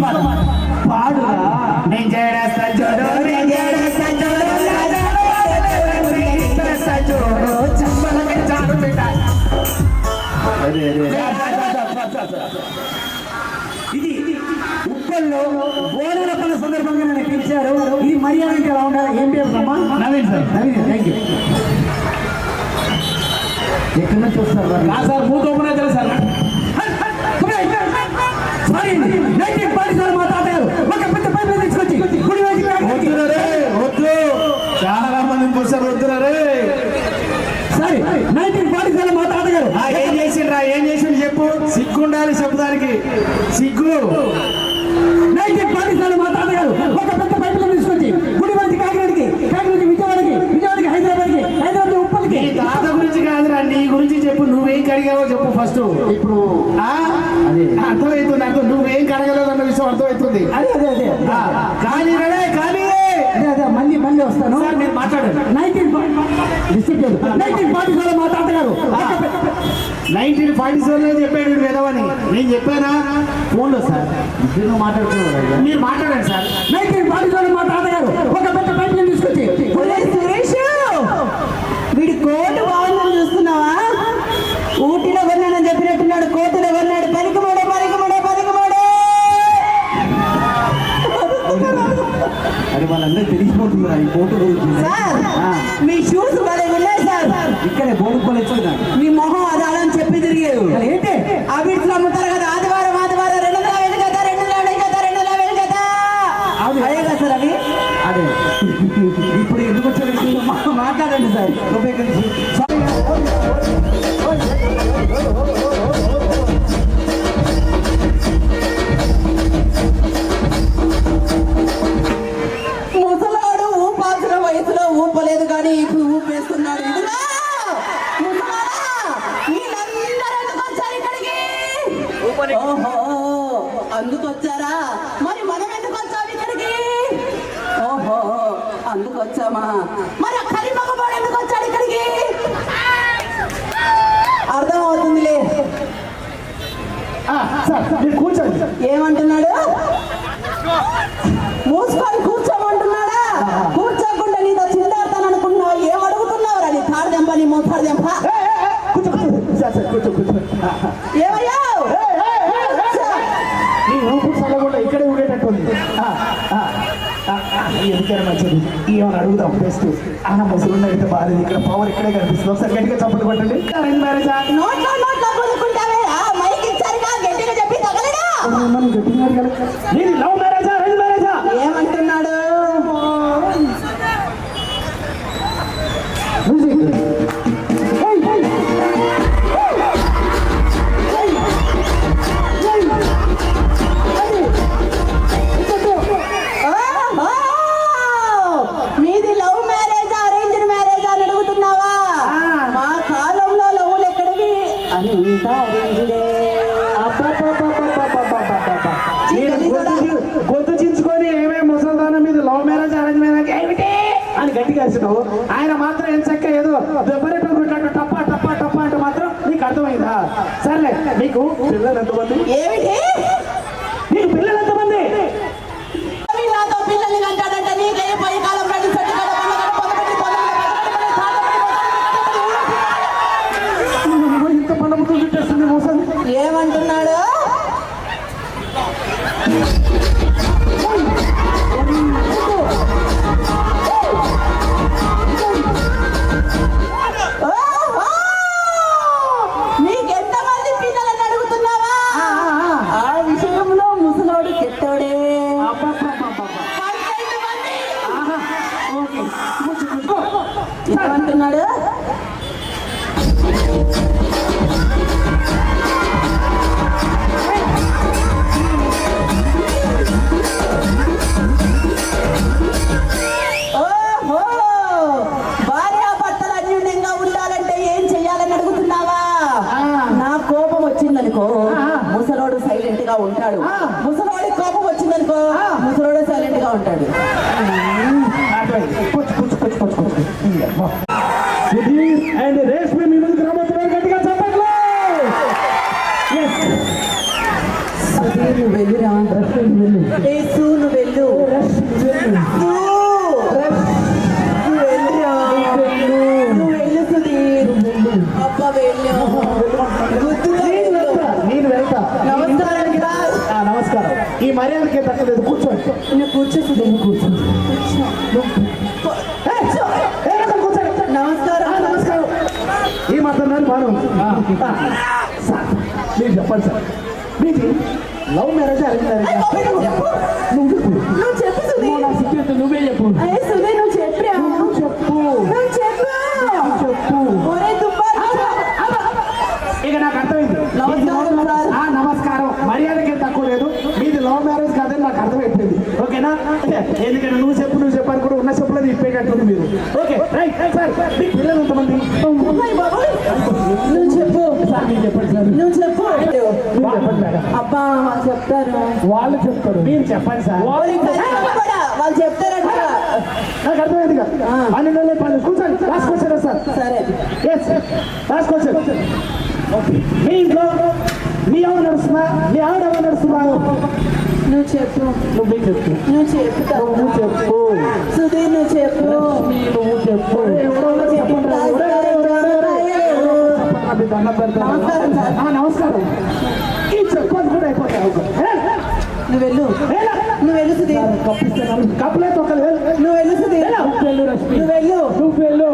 పాడురా. ఇది ఉప్పల్లో బోనాల పండుగ సందర్భంగా నన్ను పిలిచారు. ఇది మర్యాద ఎలా ఉండాలి? ఏం పేరు? Naveen sir. Naveen, thank you. ఎక్కడి నుంచి వస్తారు సార్? మూడు ఓపెన్ అవుతారు సార్. సారీ, 1940 మా తాతగారు ఒక పెద్ద పైపు తీసుకొచ్చి గుడి వద్దు, చాలా మంది వస్తారు. వద్దురే. సరే, 1940 మా తాతగారు ఏం చేసిండ్రా? ఏం చేసిండు చెప్పు. సిగ్గు ఉండాలి చెప్పుదానికి, సిగ్గు. 1940 మా తాతగారు ఒక పెద్ద పైపులను తీసుకొచ్చి గుడి నుంచి కాకినాడకి, కాకినాడకి విజయవాడకి, హైదరాబాద్ ఉప్పల్కి. తాత గురించి కాదురా, నీ గురించి చెప్పు. నువ్వేం కడిగావో చెప్పు ఫస్ట్. ఇప్పుడు అర్థమవుతుంది. నువ్వేం కడగలేదు అన్న విషయం అర్థమవుతుంది. అదే కానీ కానీ అదే మళ్ళీ వస్తాను. నేను మాట్లాడాను. 1940 మా తాతగారు 1947 చెప్పాడు వేదవని. నేను చెప్పానా ఫోన్లో సార్? మీరు మాట్లాడుతున్నారు, మీరు మాట్లాడండి సార్. 1940 మా తాతగారు ఒక పెద్ద పైపు తీసుకొచ్చి సురేష్, వీడి కోటు బాగుందని చూస్తున్నావా? ఊటీలో కొన్నానని చెప్పినట్టున్నాడు, కోటులో కొన్నాడు. పనికిమోడే అది వాళ్ళందరూ తెలిసిపోతున్నారు ఈ కోటు గురించి. సార్, మీ షూస్ భలే ఉన్నాయి సార్. ఇక్కడే బోడుకోలు వచ్చిందా? మీ మొహం అది అలా అని చెప్పి తిరిగారు. ఏంటి అవిట్లో అమ్ముతారు కదా, ఆదివారం 200 వేలు కదా, 200 వేలు కదా. అదే కదా సార్ అవి. అదే ఇప్పుడు ఎందుకు వచ్చారు? మాట్లాడండి సార్. ముసలాడు ఊపాల్సిన వయసులో ఊపలేదు కానీ ఇప్పుడు ఊపేస్తున్నాడు. ఓహో, అందుకొచ్చారా? మరి మనం ఎందుకు వచ్చాము ఇక్కడికి? ఓహో, అందుకొచ్చామా? మరి కరిమగబోడు ఎందుకు వచ్చాడు ఇక్కడికి? అర్థం అవుతుందిలే. కూర్చోండి. ఏమంటున్నాడు? మూసుకొని కూర్చోమంటున్నాడా? కూర్చోకుండా నీతో చిందాడతాను అనుకుంటున్నావు. ఏం అడుగుతున్నావురా? నీ తాడు దెంప, నీ మోతాడు దెంప. ఏమయ్యా? కూడా ఇక్కడే ఉండేటట్టుంది. ఎందుకైనా మంచిది. ఏమని అడుగుదాం బెస్ట్. ముసలు అయితే బాగాలేదు. ఇక్కడ పవర్ ఇక్కడే కనిపిస్తుంది. ఒకసారి గట్టిగా చప్పట్లు కొట్టండి. నోట్లో కొనుక్కుంటావే. మైక్ ఇచ్చారుగా, గట్టిగా చెప్పి తగలడా? నీది లవ్ మ్యారేజా, అరేంజ్ మ్యారేజా? ఏమంటున్నాడు? మీది లవ్ మ్యారేజా, అరేంజ్డ్ మ్యారేజా అని అడుగుతున్నావా? మా కాలంలో లవ్లు ఎక్కడివి? అంతా అరేంజ్డే. గొంతు చించుకొని ఏమేమి ముసల్దానం మీద లవ్ మ్యారేజ్, అరేంజ్ మ్యారేజ్ ఏమిటి అని గట్టిగా వేసినావు. ఆయన మాత్రం ఏం చక్క ఏదో దెబ్బరెట్లు కొట్టినట్టు టప్పా అంటే మాత్రం నీకు అర్థమైందా? సర్లే, నీకు పిల్లలు ఎంతమంది? ఏమిటి? నీకు పిల్లలు ఎంతమంది? నాతో పిల్లల్ని కంటాడంటే నీకే పోయి కాలం ఇంత పండుగ చుట్టేస్తుంది మోసం. ఏమంటున్నాడు? నీకెంతమంది పిల్లలని అడుగుతున్నావా? ఆ విషయంలో ముసలోడు చెట్టోడే. ఏమంటున్నాడు? ఓహో, భార్యాభర్తలు అన్యోన్యంగా ఉండాలంటే ఏం చెయ్యాలని అడుగుతున్నావా? నా కోపం వచ్చిందనుకో, ముసలోడు సైలెంట్ గా ఉంటాడు. ముసలోడి కోపం వచ్చిందనుకో, ముసలోడు సైలెంట్ గా ఉంటాడు. అండ్ రేష్మి మీ ముందుకు రాబోతున్నారు. గట్టిగా చెప్పట్లే. వెళ్ళిరా. యేసు నువ్వు వెళ్ళు నువ్వు వెళ్ళు సుధీర్ అబ్బా వెళ్ళు గుర్తుగా వెళ్ళు. నేను వెళ్తా. నమస్కారం సార్. నమస్కారం. ఈ మర్యాదకి తగ్గలేదు, కూర్చోండి. నువ్వు కూర్చో సుధీర్ కూర్చోండి. నమస్కారం నమస్కారం. ఈ మాట్లాడినారు బాగా సార్ మీరు చెప్పండి సార్, మీది లవ్ మ్యారేజ్ అరేంజ్ మ్యారేజ్? నువ్వు చెప్పు. నువ్వు చెప్పు సుధీర్. నా సిగ్గు నువ్వే చెప్పు. అయ్యే సుధీర్ నువ్వు చెప్పరా చెప్పు నువ్వు చెప్పు చెప్పు. ఒరే దుబ్బాలు. ఇక నాకు అర్థమైంది. నమస్కారం సార్. నమస్కారం. మర్యాదకి తక్కువ లేదు. మీది లవ్ మ్యారేజ్ కాదని నాకు అర్థమైపోయింది. ఓకేనా? ఎందుకంటే నువ్వు చెప్పు అని కూడా ఉన్న చెప్పులని ఇప్పేటట్టుంది మీరు. Okay right sir. మీకు పిల్లలు ఎంతమంది? అమ్మాయి బాబోయ్. నువ్వు చెప్పు సార్ మీరు చెప్పండి సార్. నువ్వు చెప్పు మీరు చెప్పండి మేడం. అబ్బా వాళ్ళు చెప్తారు వాళ్ళు చెప్తారు, మీరు చెప్పండి సార్. వాళ్ళు చెప్తారంట. నాకు అర్థమైంది కదా. అన్ని నెలలు పని కూర్చోండి. Last question sir. సరే ఎస్ లాస్ట్ క్వశ్చన్. ఓకే మీ ఇంట్లో మీ ఆవిడ నడుస్తున్నా, మీ ఆవిడ ఎవరు నడుస్తున్నారు? నువ్వు చెప్పు నువ్వే చెప్పు. నువ్వు చెప్తా నువ్వు చెప్పు. సుధీర్ నువ్వు చెప్పు నువ్వు చెప్పు. నమస్కారం సార్. నమస్కారం. ఈ చెప్పని కూడా అయిపోతాయి. నువ్వు వెళ్ళు నువ్వు వెళ్ళు సుధీర్ కప్పిస్తున్నాను. కప్పులే తొక్కలు. నువ్వు వెళ్ళు సుధీర్ వెళ్ళు రష్మి. నువ్వు వెళ్ళు నువ్వు వెళ్ళు.